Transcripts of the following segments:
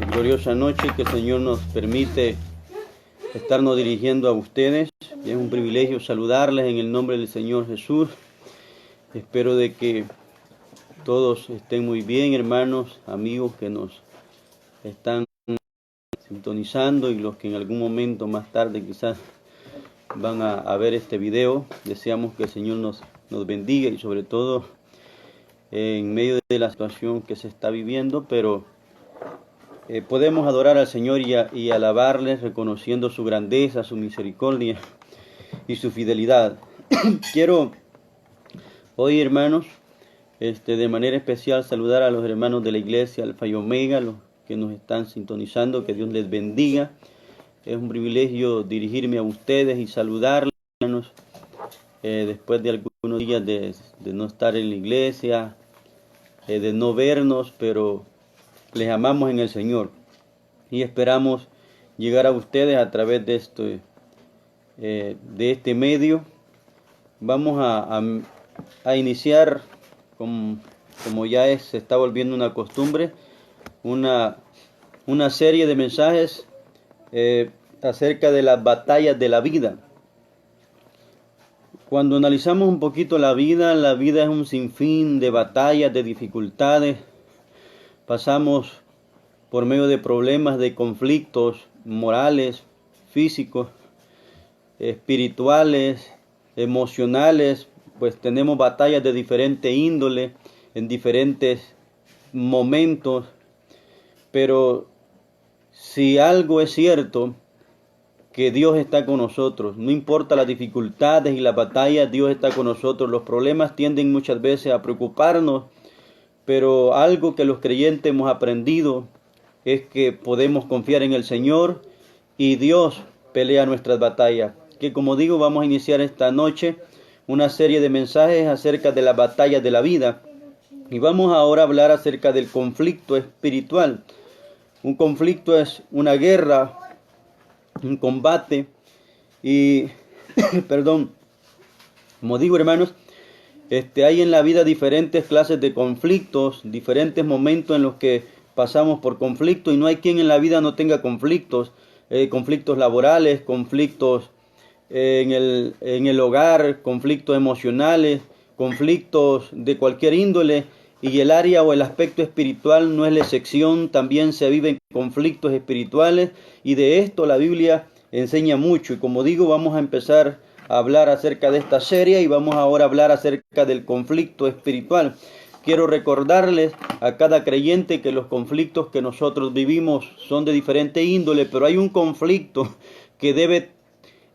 Gloriosa noche que el Señor nos permite estarnos dirigiendo a ustedes. Es un privilegio saludarles en el nombre del Señor Jesús. Espero de que todos estén muy bien, hermanos, amigos que nos están sintonizando y los que en algún momento más tarde quizás van a ver este video. Deseamos que el Señor nos bendiga y sobre todo en medio de la situación que se está viviendo, pero podemos adorar al Señor y alabarle reconociendo su grandeza, su misericordia y su fidelidad. Quiero hoy, hermanos, de manera especial saludar a los hermanos de la iglesia Alfa y Omega, los que nos están sintonizando, que Dios les bendiga. Es un privilegio dirigirme a ustedes y saludarles, hermanos, después de algunos días de no estar en la iglesia, de no vernos, pero les amamos en el Señor y esperamos llegar a ustedes a través de este medio. Vamos a iniciar, como ya se está volviendo una costumbre, una serie de mensajes acerca de las batallas de la vida. Cuando analizamos un poquito la vida es un sinfín de batallas, de dificultades. Pasamos por medio de problemas, de conflictos morales, físicos, espirituales, emocionales, pues tenemos batallas de diferente índole en diferentes momentos. Pero si algo es cierto, que Dios está con nosotros. No importa las dificultades y las batallas, Dios está con nosotros. Los problemas tienden muchas veces a preocuparnos, pero algo que los creyentes hemos aprendido es que podemos confiar en el Señor y Dios pelea nuestras batallas. Que como digo, vamos a iniciar esta noche una serie de mensajes acerca de las batallas de la vida. Y vamos ahora a hablar acerca del conflicto espiritual. Un conflicto es una guerra, un combate y, perdón, como digo, hermanos, hay en la vida diferentes clases de conflictos, diferentes momentos en los que pasamos por conflictos y no hay quien en la vida no tenga conflictos, conflictos laborales, conflictos en el hogar, conflictos emocionales, conflictos de cualquier índole. Y el área o el aspecto espiritual no es la excepción, también se viven conflictos espirituales y de esto la Biblia enseña mucho. Y como digo, vamos a empezar a hablar acerca de esta serie y vamos ahora a hablar acerca del conflicto espiritual. Quiero recordarles a cada creyente que los conflictos que nosotros vivimos son de diferente índole, pero hay un conflicto que debe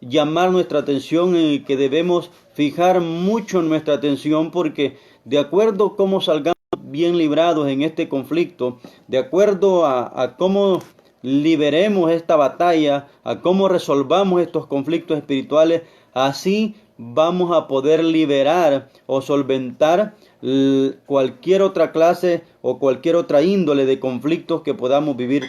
llamar nuestra atención, en el que debemos fijar mucho nuestra atención, porque de acuerdo a cómo salgamos bien librados en este conflicto, de acuerdo a cómo liberemos esta batalla, a cómo resolvamos estos conflictos espirituales, así vamos a poder liberar o solventar cualquier otra clase o cualquier otra índole de conflictos que podamos vivir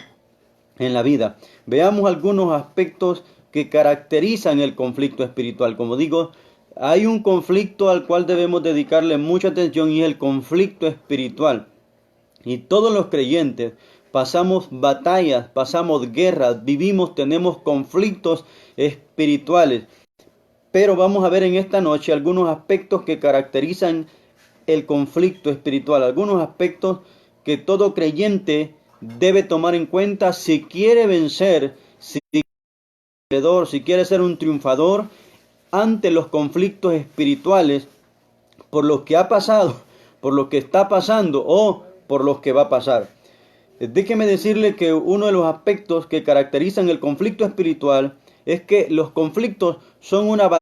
en la vida. Veamos algunos aspectos que caracterizan el conflicto espiritual. Como digo, hay un conflicto al cual debemos dedicarle mucha atención y es el conflicto espiritual. Y todos los creyentes pasamos batallas, pasamos guerras, tenemos conflictos espirituales. Pero vamos a ver en esta noche algunos aspectos que caracterizan el conflicto espiritual, algunos aspectos que todo creyente debe tomar en cuenta si quiere vencer, si quiere ser un triunfador ante los conflictos espirituales por los que ha pasado, por lo que está pasando o por los que va a pasar. Déjeme decirle que uno de los aspectos que caracterizan el conflicto espiritual es que los conflictos son una batalla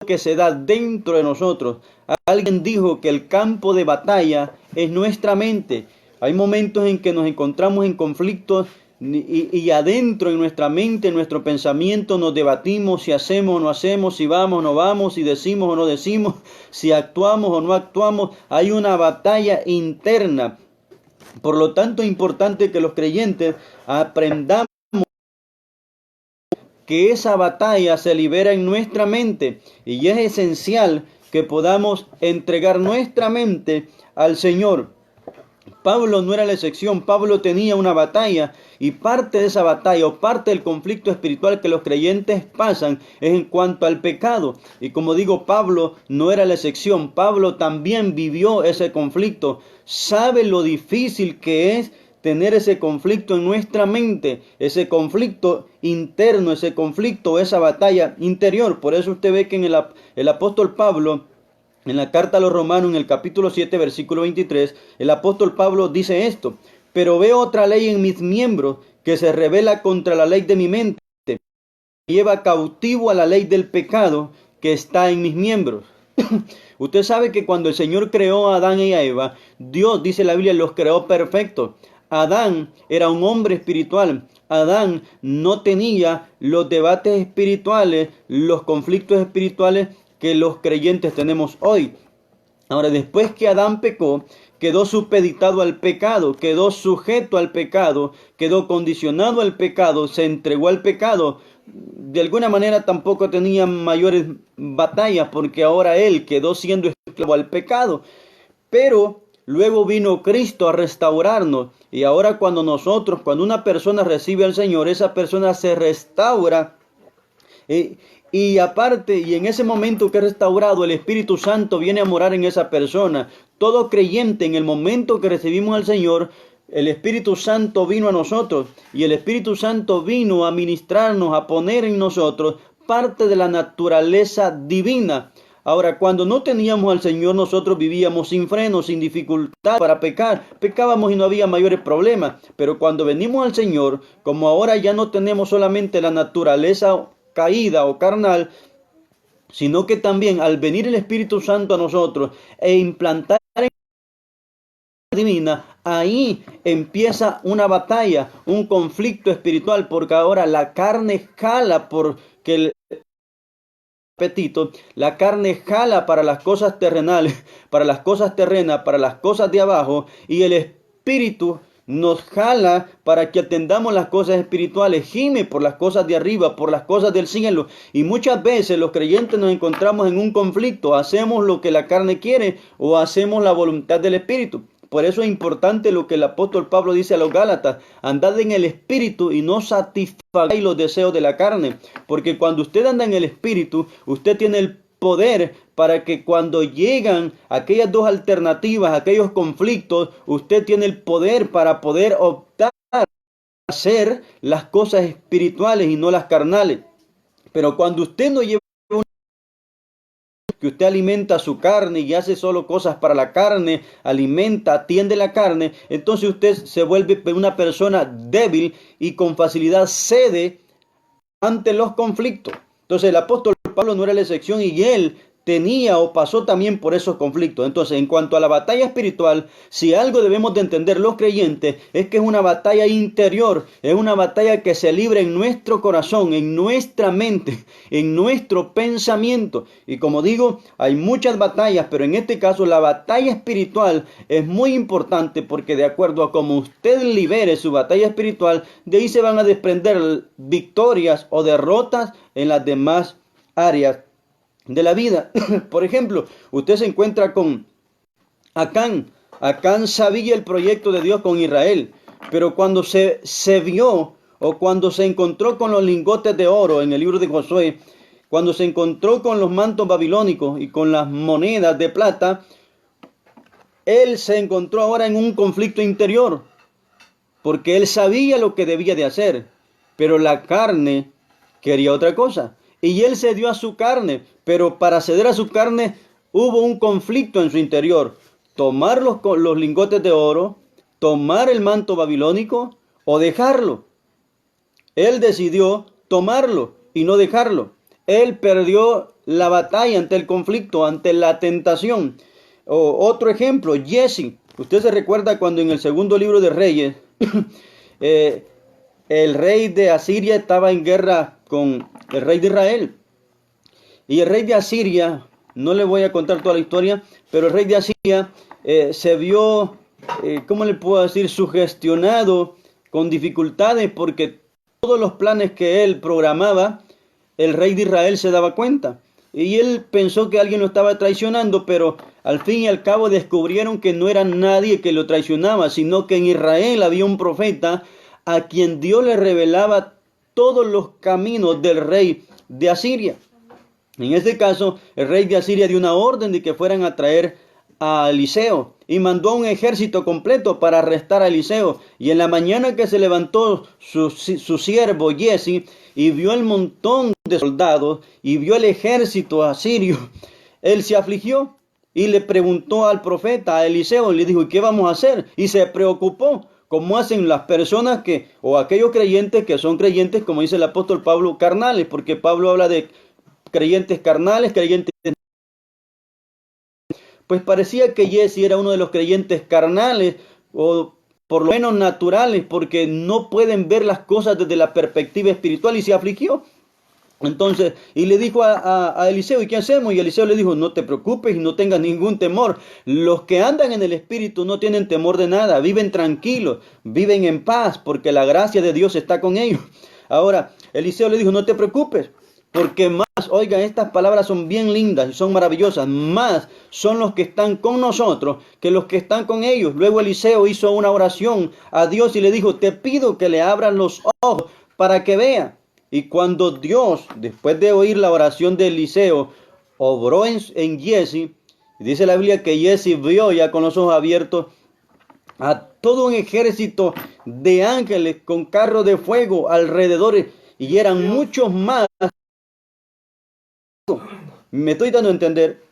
que se da dentro de nosotros. Alguien dijo que el campo de batalla es nuestra mente. Hay momentos en que nos encontramos en conflictos y adentro en nuestra mente, en nuestro pensamiento, nos debatimos si hacemos o no hacemos, si vamos o no vamos, si decimos o no decimos, si actuamos o no actuamos. Hay una batalla interna. Por lo tanto, es importante que los creyentes aprendamos que esa batalla se libera en nuestra mente y es esencial que podamos entregar nuestra mente al Señor. Pablo no era la excepción, Pablo tenía una batalla y parte de esa batalla o parte del conflicto espiritual que los creyentes pasan es en cuanto al pecado. Y como digo, Pablo no era la excepción, Pablo también vivió ese conflicto, sabe lo difícil que es tener ese conflicto en nuestra mente, ese conflicto interno, ese conflicto, esa batalla interior. Por eso usted ve que en el apóstol Pablo, en la carta a los Romanos, en el capítulo 7, versículo 23, el apóstol Pablo dice esto: pero veo otra ley en mis miembros que se rebela contra la ley de mi mente, lleva cautivo a la ley del pecado que está en mis miembros. Usted sabe que cuando el Señor creó a Adán y a Eva, Dios, dice la Biblia, los creó perfectos. Adán era un hombre espiritual. Adán no tenía los debates espirituales, los conflictos espirituales que los creyentes tenemos hoy. Ahora, después que Adán pecó, quedó supeditado al pecado, quedó sujeto al pecado, quedó condicionado al pecado, se entregó al pecado. De alguna manera tampoco tenía mayores batallas porque ahora él quedó siendo esclavo al pecado. Pero luego vino Cristo a restaurarnos y ahora cuando una persona recibe al Señor, esa persona se restaura. Y aparte, y en ese momento que es restaurado, el Espíritu Santo viene a morar en esa persona. Todo creyente, en el momento que recibimos al Señor, el Espíritu Santo vino a nosotros. Y el Espíritu Santo vino a ministrarnos, a poner en nosotros parte de la naturaleza divina. Ahora, cuando no teníamos al Señor, nosotros vivíamos sin freno, sin dificultad para pecar. Pecábamos y no había mayores problemas. Pero cuando venimos al Señor, como ahora ya no tenemos solamente la naturaleza caída o carnal, sino que también al venir el Espíritu Santo a nosotros e implantar en la divina, ahí empieza una batalla, un conflicto espiritual, porque ahora la carne jala porque el apetito, la carne jala para las cosas terrenales, para las cosas terrenas, para las cosas de abajo, y el Espíritu nos jala para que atendamos las cosas espirituales, gime por las cosas de arriba, por las cosas del cielo. Y muchas veces los creyentes nos encontramos en un conflicto, hacemos lo que la carne quiere o hacemos la voluntad del Espíritu. Por eso es importante lo que el apóstol Pablo dice a los Gálatas: andad en el Espíritu y no satisfagáis los deseos de la carne. Porque cuando usted anda en el Espíritu, usted tiene el poder para que cuando llegan aquellas dos alternativas, aquellos conflictos, usted tiene el poder para poder optar a hacer las cosas espirituales y no las carnales. Pero cuando usted no lleva que usted alimenta su carne y hace solo cosas para la carne, alimenta, atiende la carne, entonces usted se vuelve una persona débil y con facilidad cede ante los conflictos. Entonces el apóstol Pablo no era la excepción y él tenía o pasó también por esos conflictos. Entonces, en cuanto a la batalla espiritual, si algo debemos de entender los creyentes es que es una batalla interior, es una batalla que se libra en nuestro corazón, en nuestra mente, en nuestro pensamiento. Y como digo, hay muchas batallas, pero en este caso la batalla espiritual es muy importante porque de acuerdo a cómo usted libere su batalla espiritual, de ahí se van a desprender victorias o derrotas en las demás áreas de la vida. Por ejemplo, usted se encuentra con Acán. Acán sabía el proyecto de Dios con Israel, pero cuando se vio o cuando se encontró con los lingotes de oro en el libro de Josué, cuando se encontró con los mantos babilónicos y con las monedas de plata, él se encontró ahora en un conflicto interior, porque él sabía lo que debía de hacer, pero la carne quería otra cosa. Y él cedió a su carne, pero para ceder a su carne hubo un conflicto en su interior. Tomar los lingotes de oro, tomar el manto babilónico o dejarlo. Él decidió tomarlo y no dejarlo. Él perdió la batalla ante el conflicto, ante la tentación. Otro ejemplo, Jesse. Usted se recuerda cuando en el segundo libro de Reyes, el rey de Asiria estaba en guerra con el rey de Israel. Y el rey de Asiria, no le voy a contar toda la historia, pero el rey de Asiria se vio, ¿cómo le puedo decir?, sugestionado con dificultades porque todos los planes que él programaba, el rey de Israel se daba cuenta. Y él pensó que alguien lo estaba traicionando, pero al fin y al cabo descubrieron que no era nadie que lo traicionaba, sino que en Israel había un profeta a quien Dios le revelaba todos los caminos del rey de Asiria. En este caso, el rey de Asiria dio una orden de que fueran a traer a Eliseo y mandó un ejército completo para arrestar a Eliseo. Y en la mañana que se levantó su siervo Giezi y vio el montón de soldados y vio el ejército asirio, él se afligió y le preguntó al profeta, a Eliseo, y le dijo: ¿y qué vamos a hacer? Y se preocupó, como hacen las personas o aquellos creyentes que son creyentes, como dice el apóstol Pablo, carnales, porque Pablo habla de creyentes carnales, creyentes. Pues parecía que Giezi era uno de los creyentes carnales, o por lo menos naturales, porque no pueden ver las cosas desde la perspectiva espiritual, y se afligió. Entonces, y le dijo a Eliseo: ¿y qué hacemos? Y Eliseo le dijo: no te preocupes y no tengas ningún temor. Los que andan en el Espíritu no tienen temor de nada, viven tranquilos, viven en paz, porque la gracia de Dios está con ellos. Ahora, Eliseo le dijo: no te preocupes, porque más, oigan, estas palabras son bien lindas y son maravillosas, más son los que están con nosotros que los que están con ellos. Luego Eliseo hizo una oración a Dios y le dijo: te pido que le abran los ojos para que vea. Y cuando Dios, después de oír la oración de Eliseo, obró en Giezi, dice la Biblia que Giezi vio ya con los ojos abiertos a todo un ejército de ángeles con carros de fuego alrededor, y eran muchos más. Me estoy dando a entender.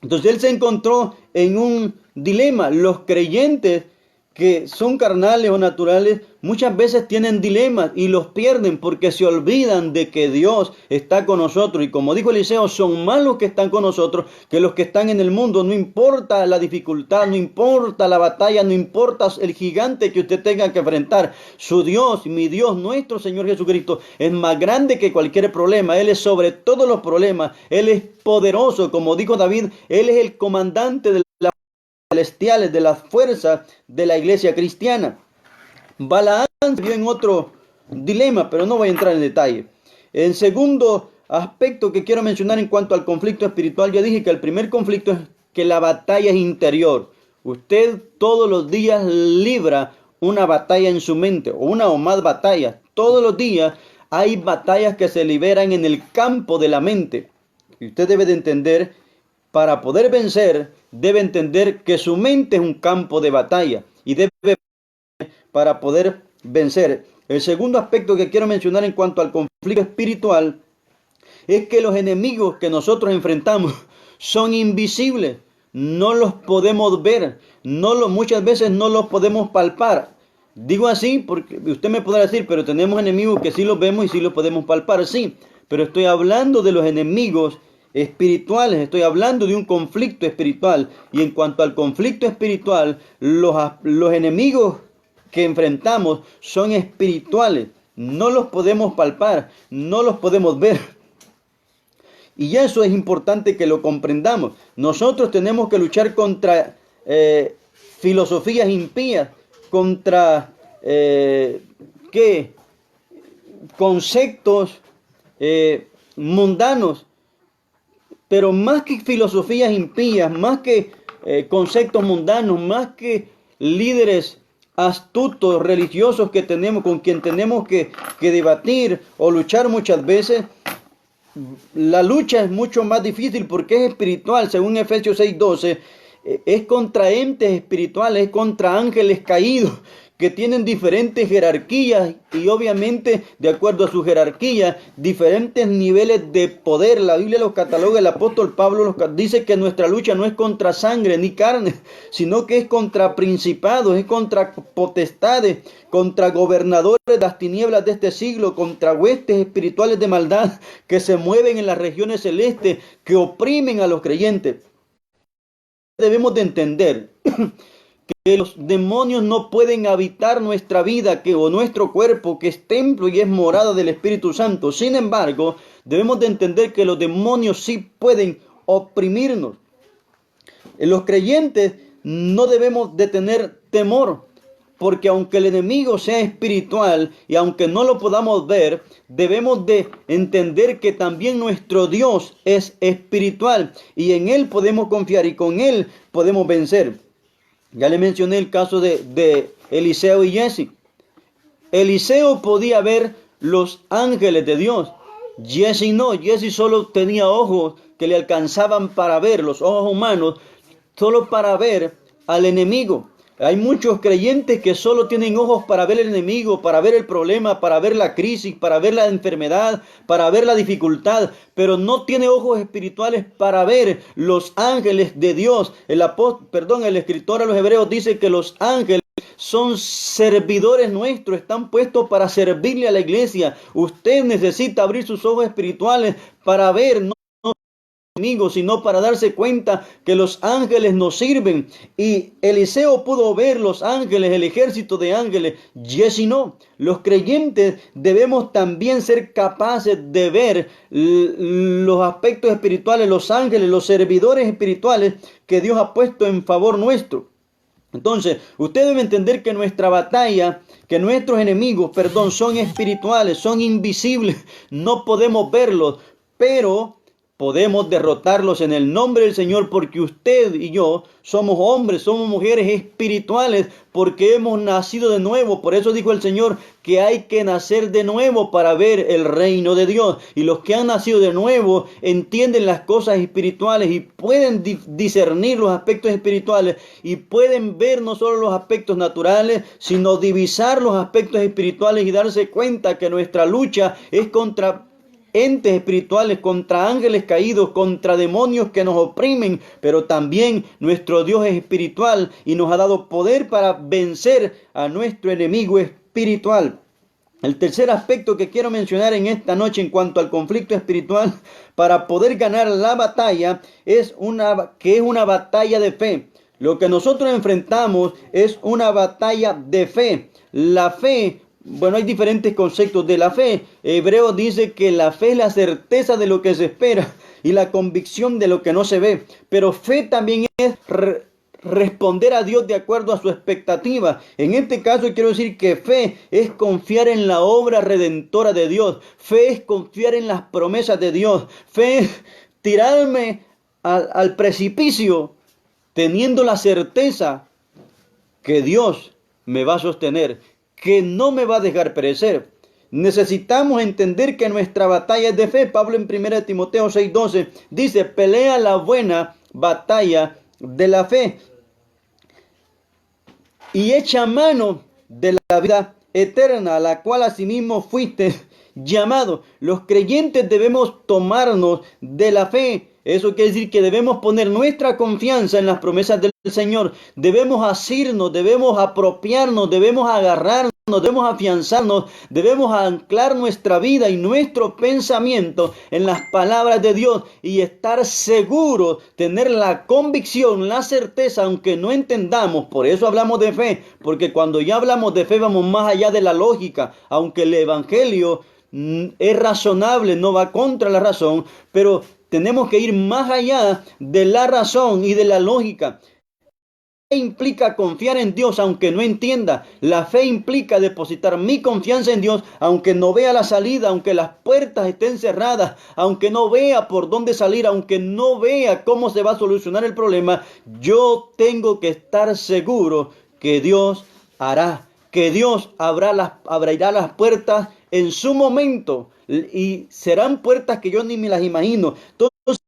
Entonces él se encontró en un dilema. Los creyentes que son carnales o naturales muchas veces tienen dilemas y los pierden porque se olvidan de que Dios está con nosotros. Y como dijo Eliseo, son más los que están con nosotros que los que están en el mundo. No importa la dificultad, no importa la batalla, no importa el gigante que usted tenga que enfrentar. Su Dios, mi Dios, nuestro Señor Jesucristo, es más grande que cualquier problema. Él es sobre todos los problemas. Él es poderoso. Como dijo David, Él es el comandante de la celestiales, de las fuerzas de la iglesia cristiana. Balaán se vio en otro dilema, pero no voy a entrar en detalle. En segundo aspecto que quiero mencionar en cuanto al conflicto espiritual, ya dije que el primer conflicto es que la batalla es interior. Usted todos los días libra una batalla en su mente, o una o más batallas. Todos los días hay batallas que se liberan en el campo de la mente. Y usted debe de entender, para poder vencer, debe entender que su mente es un campo de batalla y debe para poder vencer. El segundo aspecto que quiero mencionar en cuanto al conflicto espiritual es que los enemigos que nosotros enfrentamos son invisibles, no los podemos ver, muchas veces no los podemos palpar. Digo así porque usted me podrá decir: pero tenemos enemigos que sí los vemos y sí los podemos palpar. Sí, pero estoy hablando de los enemigos espirituales, estoy hablando de un conflicto espiritual. Y en cuanto al conflicto espiritual, los enemigos que enfrentamos son espirituales, no los podemos palpar, no los podemos ver. Y eso es importante que lo comprendamos. Nosotros tenemos que luchar contra filosofías impías, contra conceptos mundanos. Pero más que filosofías impías, más que conceptos mundanos, más que líderes astutos religiosos que tenemos, con quien tenemos que debatir o luchar muchas veces, la lucha es mucho más difícil porque es espiritual. Según Efesios 6:12, es contra entes espirituales, es contra ángeles caídos que tienen diferentes jerarquías y obviamente de acuerdo a su jerarquía diferentes niveles de poder. La Biblia los cataloga, el apóstol Pablo dice que nuestra lucha no es contra sangre ni carne, sino que es contra principados, es contra potestades, contra gobernadores de las tinieblas de este siglo, contra huestes espirituales de maldad que se mueven en las regiones celestes, que oprimen a los creyentes. Debemos de entender que los demonios no pueden habitar nuestra vida o nuestro cuerpo, que es templo y es morada del Espíritu Santo. Sin embargo, debemos de entender que los demonios sí pueden oprimirnos. Los creyentes no debemos de tener temor Porque aunque el enemigo sea espiritual y aunque no lo podamos ver, debemos de entender que también nuestro Dios es espiritual y en Él podemos confiar y con Él podemos vencer. Ya le mencioné el caso de Eliseo y Jesse. Eliseo podía ver los ángeles de Dios. Jesse no, Jesse solo tenía ojos que le alcanzaban para ver, los ojos humanos, solo para ver al enemigo. Hay muchos creyentes que solo tienen ojos para ver el enemigo, para ver el problema, para ver la crisis, para ver la enfermedad, para ver la dificultad, pero no tiene ojos espirituales para ver los ángeles de Dios. El escritor a los Hebreos dice que los ángeles son servidores nuestros, están puestos para servirle a la iglesia. Usted necesita abrir sus ojos espirituales para ver, no enemigos, sino para darse cuenta que los ángeles nos sirven. Y Eliseo pudo ver los ángeles, el ejército de ángeles. Jesse no. Los creyentes debemos también ser capaces de ver los aspectos espirituales, los ángeles, los servidores espirituales que Dios ha puesto en favor nuestro. Entonces, usted debe entender que nuestra batalla, que nuestros enemigos, son espirituales, son invisibles, no podemos verlos, pero podemos derrotarlos en el nombre del Señor porque usted y yo somos hombres, somos mujeres espirituales porque hemos nacido de nuevo. Por eso dijo el Señor que hay que nacer de nuevo para ver el reino de Dios. Y los que han nacido de nuevo entienden las cosas espirituales y pueden discernir los aspectos espirituales y pueden ver no solo los aspectos naturales, sino divisar los aspectos espirituales y darse cuenta que nuestra lucha es contra entes espirituales, contra ángeles caídos, contra demonios que nos oprimen, pero también nuestro Dios es espiritual y nos ha dado poder para vencer a nuestro enemigo espiritual. El tercer aspecto que quiero mencionar en esta noche en cuanto al conflicto espiritual para poder ganar la batalla es una batalla de fe. Lo que nosotros enfrentamos es una batalla de fe. La fe, hay diferentes conceptos de la fe. Hebreos dice que la fe es la certeza de lo que se espera y la convicción de lo que no se ve. Pero fe también es responder a Dios de acuerdo a su expectativa. En este caso quiero decir que fe es confiar en la obra redentora de Dios. Fe es confiar en las promesas de Dios. Fe es tirarme al precipicio teniendo la certeza que Dios me va a sostener, que no me va a dejar perecer. Necesitamos entender que nuestra batalla es de fe. Pablo en 1 Timoteo 6:12 dice: pelea la buena batalla de la fe y echa mano de la vida eterna, a la cual asimismo fuiste llamado. Los creyentes debemos tomarnos de la fe. Eso quiere decir que debemos poner nuestra confianza en las promesas del Señor. Debemos asirnos, debemos apropiarnos, debemos agarrarnos, debemos afianzarnos, debemos anclar nuestra vida y nuestro pensamiento en las palabras de Dios y estar seguros, tener la convicción, la certeza, aunque no entendamos. Por eso hablamos de fe, porque cuando ya hablamos de fe vamos más allá de la lógica, aunque el evangelio es razonable, no va contra la razón, pero tenemos que ir más allá de la razón y de la lógica. La fe implica confiar en Dios aunque no entienda. La fe implica depositar mi confianza en Dios aunque no vea la salida, aunque las puertas estén cerradas, aunque no vea por dónde salir, aunque no vea cómo se va a solucionar el problema. Yo tengo que estar seguro que Dios hará, que Dios abrirá las puertas en su momento y serán puertas que yo ni me las imagino. Entonces,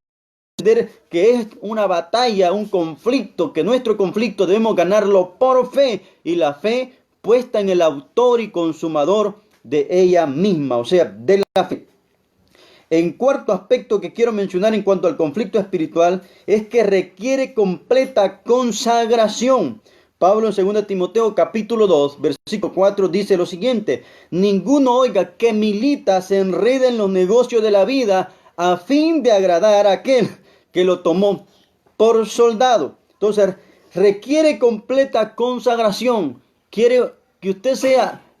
entender que es una batalla, un conflicto, que nuestro conflicto debemos ganarlo por fe y la fe puesta en el autor y consumador de ella misma, o sea, de la fe. En cuarto aspecto que quiero mencionar en cuanto al conflicto espiritual es que requiere completa consagración. Pablo en 2 Timoteo capítulo 2, versículo 4 dice lo siguiente: ninguno oiga que milita se enreda en los negocios de la vida a fin de agradar a aquel que lo tomó por soldado. Entonces requiere completa consagración. Quiere que usted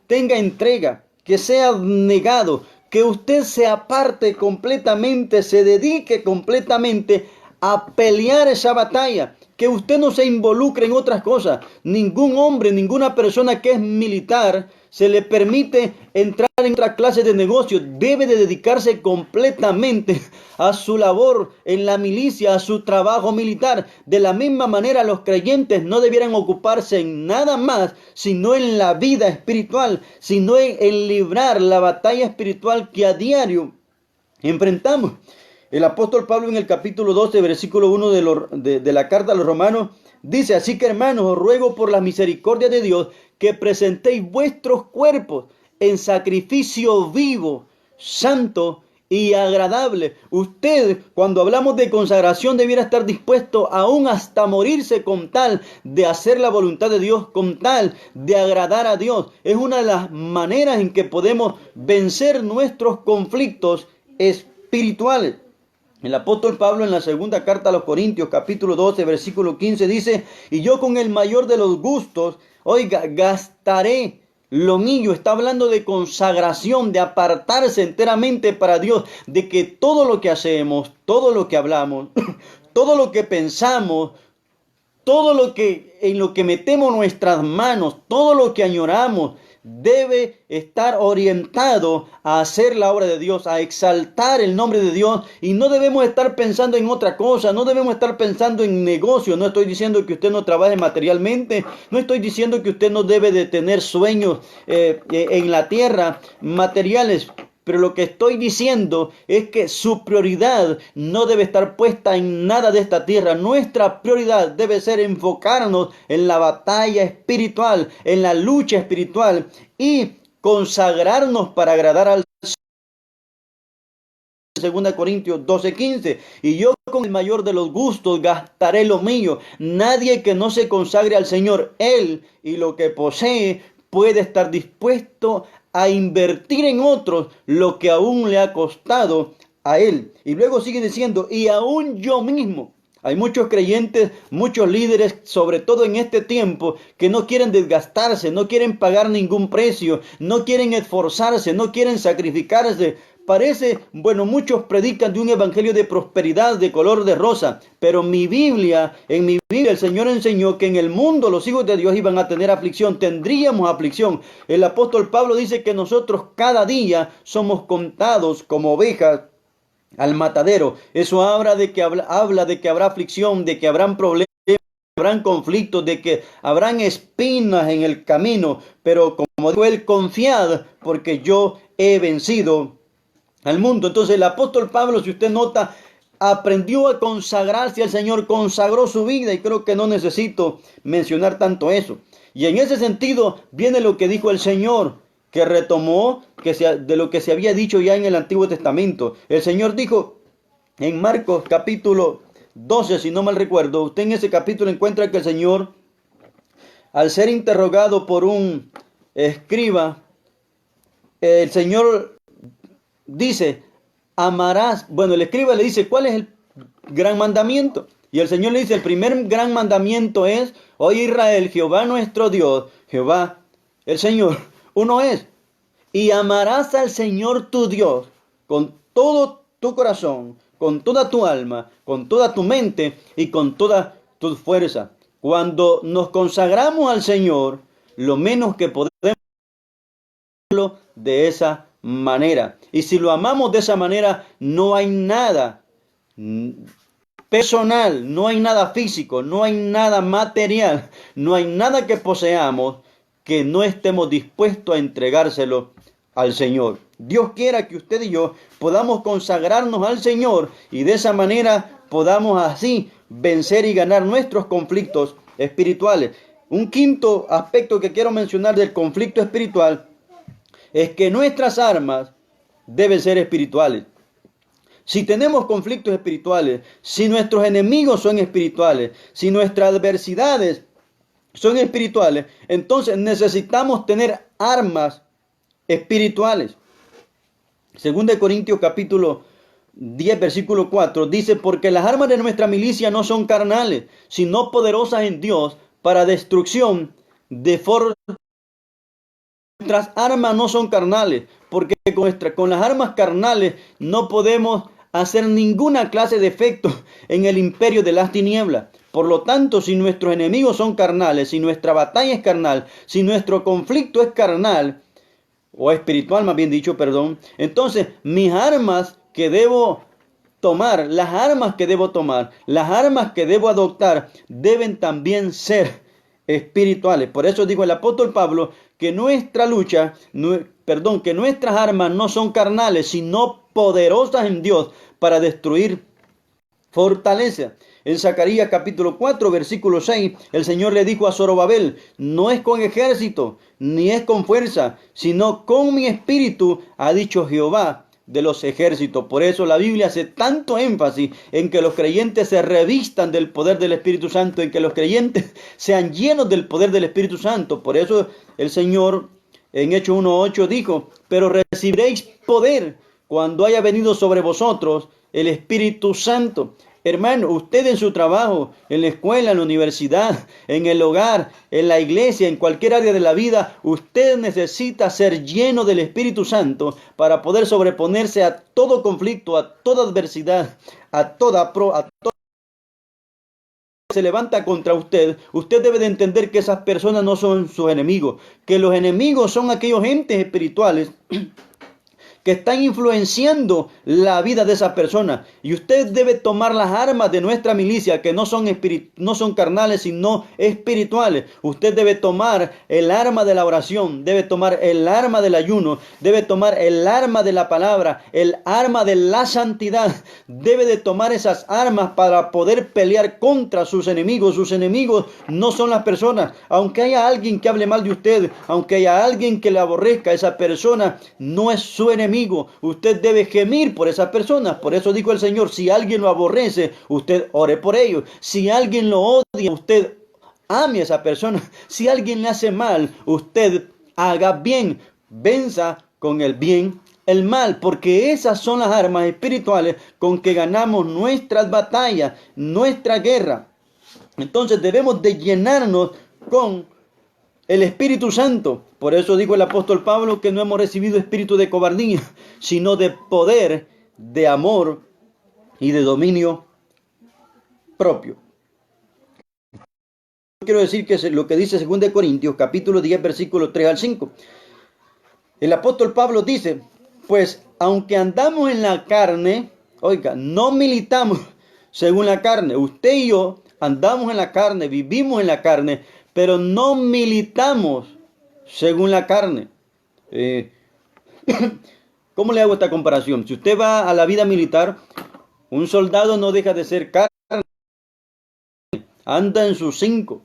tenga entrega, que sea negado, que usted se aparte completamente, se dedique completamente a pelear esa batalla, que usted no se involucre en otras cosas. Ningún hombre, ninguna persona que es militar se le permite entrar en otra clase de negocio. Debe de dedicarse completamente a su labor en la milicia, a su trabajo militar. De la misma manera, los creyentes no debieran ocuparse en nada más, sino en la vida espiritual, sino en librar la batalla espiritual que a diario enfrentamos. El apóstol Pablo en el capítulo 12, versículo 1 de la carta a los romanos, dice: así que, hermanos, os ruego por la misericordia de Dios que presentéis vuestros cuerpos en sacrificio vivo, santo y agradable. Usted, cuando hablamos de consagración, debiera estar dispuesto aún hasta morirse con tal de hacer la voluntad de Dios, con tal de agradar a Dios. Es una de las maneras en que podemos vencer nuestros conflictos espirituales. El apóstol Pablo en la segunda carta a los Corintios, capítulo 12, versículo 15, dice: y yo con el mayor de los gustos, oiga, gastaré lo mío. Está hablando de consagración, de apartarse enteramente para Dios, de que todo lo que hacemos, todo lo que hablamos, todo lo que pensamos, todo lo que en lo que metemos nuestras manos, todo lo que añoramos, debe estar orientado a hacer la obra de Dios, a exaltar el nombre de Dios, y no debemos estar pensando en otra cosa, no debemos estar pensando en negocio. No estoy diciendo que usted no trabaje materialmente, no estoy diciendo que usted no debe de tener sueños en la tierra materiales. Pero lo que estoy diciendo es que su prioridad no debe estar puesta en nada de esta tierra. Nuestra prioridad debe ser enfocarnos en la batalla espiritual, en la lucha espiritual, y consagrarnos para agradar al Señor. 2 Corintios 12:15. Y yo con el mayor de los gustos gastaré lo mío. Nadie que no se consagre al Señor, él y lo que posee, puede estar dispuesto a invertir en otros lo que aún le ha costado a él. Y luego sigue diciendo: y aún yo mismo. Hay muchos creyentes, muchos líderes, sobre todo en este tiempo, que no quieren desgastarse, no quieren pagar ningún precio, no quieren esforzarse, no quieren sacrificarse. Parece, bueno, muchos predican de un evangelio de prosperidad, de color de rosa, pero en mi Biblia el Señor enseñó que en el mundo los hijos de Dios iban a tener aflicción, tendríamos aflicción. El apóstol Pablo dice que nosotros cada día somos contados como ovejas al matadero. Eso habla de que habrá aflicción, de que habrán problemas, habrán conflictos, de que habrán espinas en el camino, pero como dijo él, confiad, porque yo he vencido al mundo. Entonces el apóstol Pablo, si usted nota, aprendió a consagrarse al Señor, consagró su vida, y creo que no necesito mencionar tanto eso. Y en ese sentido viene lo que dijo el Señor, que retomó de lo que se había dicho ya en el Antiguo Testamento. El Señor dijo en Marcos capítulo 12, si no mal recuerdo, usted en ese capítulo encuentra que el Señor, al ser interrogado por un escriba, el Señor dice: amarás. Bueno, el escriba le dice: ¿cuál es el gran mandamiento? Y el Señor le dice: el primer gran mandamiento es: oye Israel, Jehová nuestro Dios, Jehová el Señor, uno es. Y amarás al Señor tu Dios con todo tu corazón, con toda tu alma, con toda tu mente y con toda tu fuerza. Cuando nos consagramos al Señor, lo menos que podemos hacerlo de esa manera. Y si lo amamos de esa manera, no hay nada personal, no hay nada físico, no hay nada material, no hay nada que poseamos que no estemos dispuestos a entregárselo al Señor. Dios quiera que usted y yo podamos consagrarnos al Señor, y de esa manera podamos así vencer y ganar nuestros conflictos espirituales. Un quinto aspecto que quiero mencionar del conflicto espiritual es que nuestras armas deben ser espirituales. Si tenemos conflictos espirituales, si nuestros enemigos son espirituales, si nuestras adversidades son espirituales, entonces necesitamos tener armas espirituales. 2 Corintios capítulo 10, versículo 4 dice: porque las armas de nuestra milicia no son carnales, sino poderosas en Dios para destrucción de fortalezas. Nuestras armas no son carnales, porque con las armas carnales no podemos hacer ninguna clase de efecto en el imperio de las tinieblas. Por lo tanto, si nuestros enemigos son carnales, si nuestra batalla es carnal, si nuestro conflicto es carnal, o espiritual más bien dicho, perdón, entonces mis armas que debo tomar, las armas que debo tomar, las armas que debo adoptar, deben también ser espirituales. Por eso dijo el apóstol Pablo que nuestra lucha, que nuestras armas no son carnales, sino poderosas en Dios para destruir fortaleza. En Zacarías capítulo 4, versículo 6, el Señor le dijo a Zorobabel, no es con ejército, ni es con fuerza, sino con mi espíritu, ha dicho Jehová de los ejércitos. Por eso la Biblia hace tanto énfasis en que los creyentes se revistan del poder del Espíritu Santo, en que los creyentes sean llenos del poder del Espíritu Santo. Por eso el Señor en Hechos 1:8 dijo, pero recibiréis poder cuando haya venido sobre vosotros el Espíritu Santo. Hermano, usted en su trabajo, en la escuela, en la universidad, en el hogar, en la iglesia, en cualquier área de la vida, usted necesita ser lleno del Espíritu Santo para poder sobreponerse a todo conflicto, a toda adversidad, a toda que se levanta contra usted. Usted debe de entender que esas personas no son sus enemigos, que los enemigos son aquellos entes espirituales que están influenciando la vida de esa persona. Y usted debe tomar las armas de nuestra milicia, que no son carnales, sino espirituales. Usted debe tomar el arma de la oración, debe tomar el arma del ayuno, debe tomar el arma de la palabra, el arma de la santidad. Debe de tomar esas armas para poder pelear contra sus enemigos. Sus enemigos no son las personas. Aunque haya alguien que hable mal de usted, aunque haya alguien que le aborrezca, esa persona no es su enemigo. Usted debe gemir por esas personas. Por eso dijo el Señor, si alguien lo aborrece, usted ore por ellos. Si alguien lo odia, usted ame a esa persona. Si alguien le hace mal, usted haga bien. Venza con el bien el mal, porque esas son las armas espirituales con que ganamos nuestras batallas, nuestra guerra. Entonces debemos de llenarnos con el Espíritu Santo. Por eso dijo el apóstol Pablo que no hemos recibido espíritu de cobardía, sino de poder, de amor y de dominio propio. Quiero decir que es lo que dice 2 Corintios capítulo 10 versículos 3 al 5. El apóstol Pablo dice, pues aunque andamos en la carne, oiga, no militamos según la carne. Usted y yo andamos en la carne, vivimos en la carne, pero no militamos según la carne. ¿Cómo le hago esta comparación? Si usted va a la vida militar, un soldado no deja de ser carne, anda en sus 5,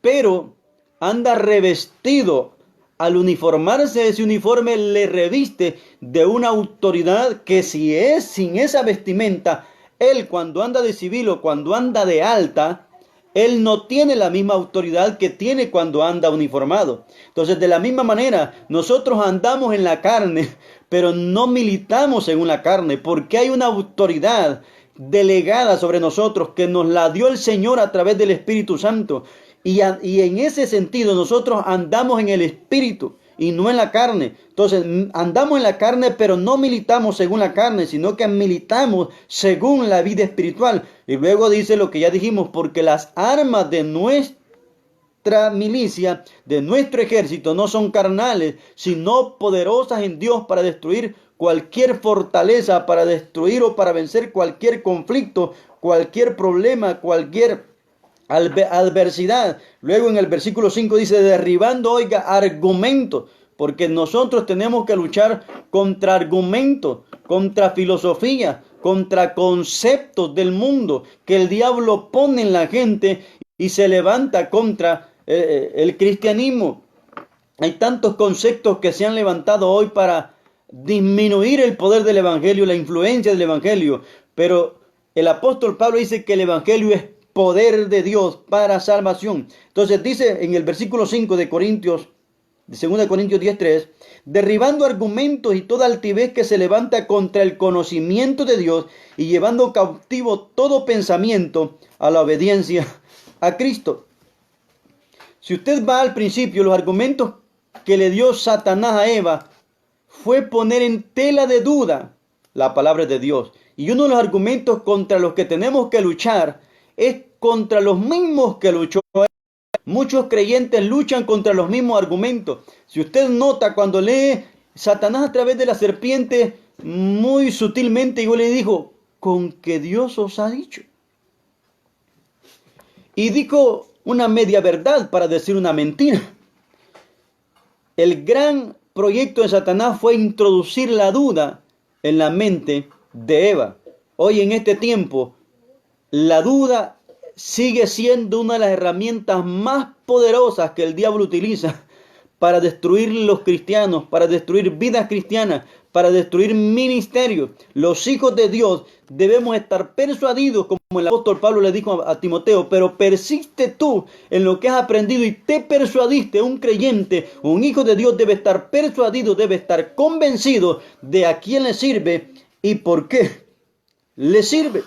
pero anda revestido. Al uniformarse, ese uniforme le reviste de una autoridad que si es sin esa vestimenta, él cuando anda de civil o cuando anda de alta, él no tiene la misma autoridad que tiene cuando anda uniformado. Entonces, de la misma manera, nosotros andamos en la carne, pero no militamos según la carne, porque hay una autoridad delegada sobre nosotros que nos la dio el Señor a través del Espíritu Santo. Y en ese sentido, nosotros andamos en el Espíritu y no en la carne. Entonces andamos en la carne, pero no militamos según la carne, sino que militamos según la vida espiritual. Y luego dice lo que ya dijimos, porque las armas de nuestra milicia, de nuestro ejército, no son carnales, sino poderosas en Dios para destruir cualquier fortaleza, para destruir o para vencer cualquier conflicto, cualquier problema, cualquier adversidad. Luego en el versículo 5 dice, derribando, oiga, argumentos, porque nosotros tenemos que luchar contra argumentos, contra filosofía, contra conceptos del mundo que el diablo pone en la gente y se levanta contra el cristianismo. Hay tantos conceptos que se han levantado hoy para disminuir el poder del evangelio, la influencia del evangelio, pero el apóstol Pablo dice que el evangelio es poder de Dios para salvación. Entonces dice en el versículo 5 de 2 Corintios 10:3, derribando argumentos y toda altivez que se levanta contra el conocimiento de Dios y llevando cautivo todo pensamiento a la obediencia a Cristo. Si usted va al principio, los argumentos que le dio Satanás a Eva fue poner en tela de duda la palabra de Dios. Y uno de los argumentos contra los que tenemos que luchar es contra los mismos que luchó. Muchos creyentes luchan contra los mismos argumentos. Si usted nota cuando lee Satanás a través de la serpiente, muy sutilmente yo le dijo, ¿con qué Dios os ha dicho? Y dijo una media verdad para decir una mentira. El gran proyecto de Satanás fue introducir la duda en la mente de Eva. Hoy en este tiempo, la duda sigue siendo una de las herramientas más poderosas que el diablo utiliza para destruir los cristianos, para destruir vidas cristianas, para destruir ministerios. Los hijos de Dios debemos estar persuadidos, como el apóstol Pablo le dijo a Timoteo, pero persiste tú en lo que has aprendido y te persuadiste. Un creyente, un hijo de Dios debe estar persuadido, debe estar convencido de a quién le sirve y por qué le sirve.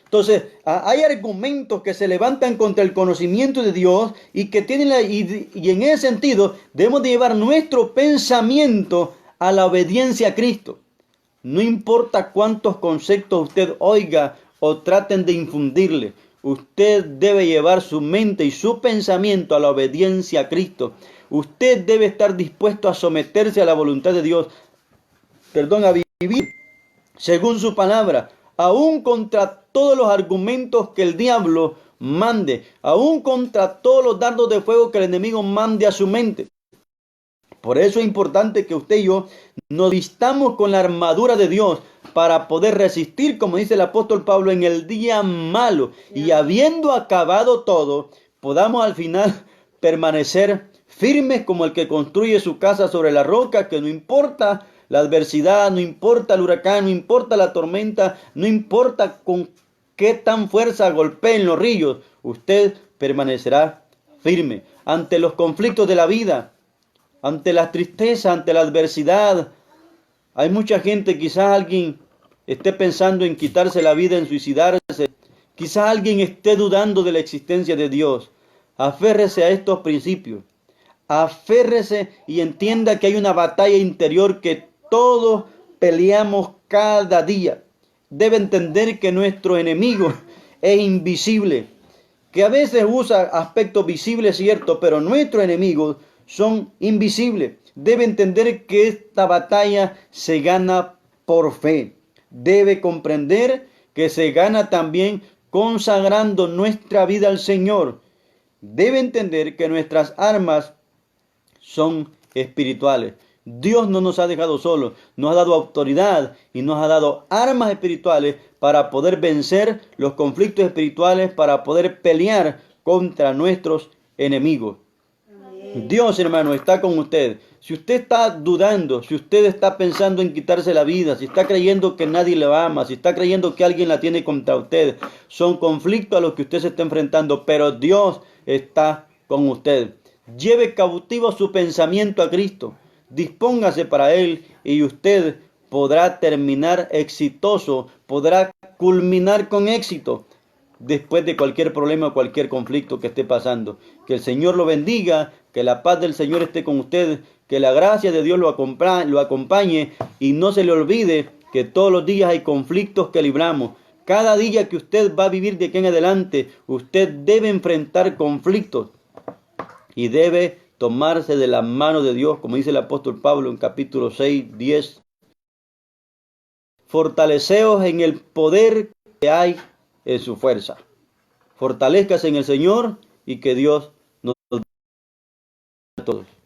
Entonces, hay argumentos que se levantan contra el conocimiento de Dios y que tienen y en ese sentido debemos de llevar nuestro pensamiento a la obediencia a Cristo. No importa cuántos conceptos usted oiga o traten de infundirle, usted debe llevar su mente y su pensamiento a la obediencia a Cristo. Usted debe estar dispuesto a someterse a la voluntad de Dios, a vivir según su palabra, aún contra todos los argumentos que el diablo mande, aún contra todos los dardos de fuego que el enemigo mande a su mente. Por eso es importante que usted y yo nos vistamos con la armadura de Dios para poder resistir, como dice el apóstol Pablo, en el día malo. Y habiendo acabado todo, podamos al final permanecer firmes como el que construye su casa sobre la roca, que no importa la adversidad, no importa el huracán, no importa la tormenta, no importa con qué tan fuerza golpeen los ríos, usted permanecerá firme ante los conflictos de la vida, ante la tristeza, ante la adversidad. Hay mucha gente, quizás alguien esté pensando en quitarse la vida, en suicidarse. Quizás alguien esté dudando de la existencia de Dios. Aférrese a estos principios. Aférrese y entienda que hay una batalla interior que todos peleamos cada día. Debe entender que nuestro enemigo es invisible, que a veces usa aspectos visibles, cierto, pero nuestros enemigos son invisibles. Debe entender que esta batalla se gana por fe. Debe comprender que se gana también consagrando nuestra vida al Señor. Debe entender que nuestras armas son espirituales. Dios no nos ha dejado solos, nos ha dado autoridad y nos ha dado armas espirituales para poder vencer los conflictos espirituales, para poder pelear contra nuestros enemigos. Dios, hermano, está con usted. Si usted está dudando, si usted está pensando en quitarse la vida, si está creyendo que nadie le ama, si está creyendo que alguien la tiene contra usted, son conflictos a los que usted se está enfrentando, pero Dios está con usted. Lleve cautivo su pensamiento a Cristo. Dispóngase para Él y usted podrá terminar exitoso, podrá culminar con éxito después de cualquier problema o cualquier conflicto que esté pasando. Que el Señor lo bendiga, que la paz del Señor esté con usted, que la gracia de Dios lo acompañe y no se le olvide que todos los días hay conflictos que libramos. Cada día que usted va a vivir de aquí en adelante, usted debe enfrentar conflictos y debe tomarse de la mano de Dios, como dice el apóstol Pablo en capítulo 6, 10. Fortaleceos en el poder que hay en su fuerza. Fortalezcase en el Señor y que Dios nos bendiga a todos.